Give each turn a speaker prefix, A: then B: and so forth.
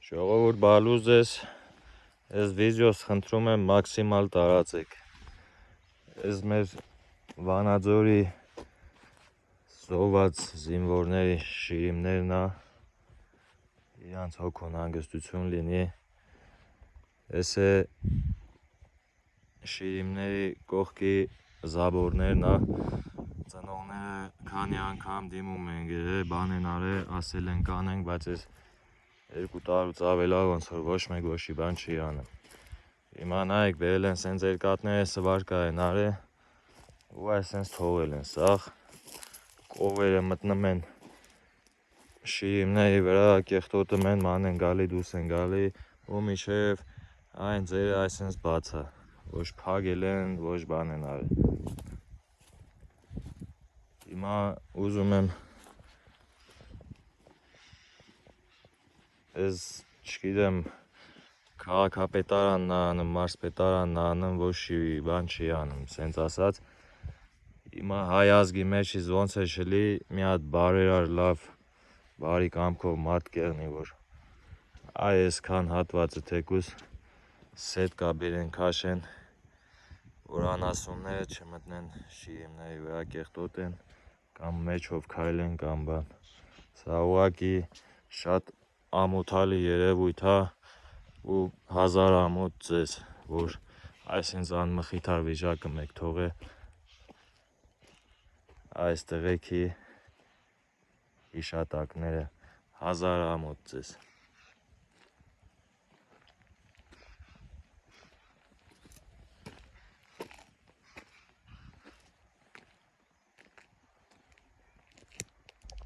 A: Ժողովուրդ բալուզ ես, ես վիդեոս խնդրում եմ մաքսիմալ տարածեք, ես մեր Վանաձորի զոհված զինվորների շիրիմներն է, իրանց հոգուն հանգստություն լինի, ես է շիրիմների կողքի զաբորներն է, ծնողները քանի անգամ դիմում են գերե, բան են արել, ասել են կանենք, բայց ես 2 տարուց ավել է, ոնց որ ոչ մեկ ոչի բան չի անում։ Հիմա նայեք, բերել են սենց երկաթները սվարկա են արել, ու այս սենց թողել են սաղ, կովերը մտնում են շիրիմների վրա, կեղտոտում են, ման են գալի, դուրս են գալի, ու միջև այն ձերը այս սենց բաց է, ոչ փագել են, ոչ բան են արել։ Հիմա ուզում եմ ես չգիտեմ քաղաքապետարանն անում, մարզպետարանն անում, ոչի բան չի անում, սենց ասած։ Հիմա հայ ազգի մեջից ոնց է շլի մի հատ բարերար լավ բարի կամքով մարդ կեղնի, որ այ այսքան հատվածը թեկուզ սետկա բերեն քաշեն, որ անասունները չմտնեն շիրիմների վրա կեղտոտեն, կամ մեջով քայլեն կամ բան։ Սա ուղղակի շատ ամոթալի երևույթ է ու 1000 ամոթ ձեզ, որ այսինչ անմխիթար վիճակը մեկ թողե այս տղեկի հիշատակները, 1000 ամոթ ձեզ։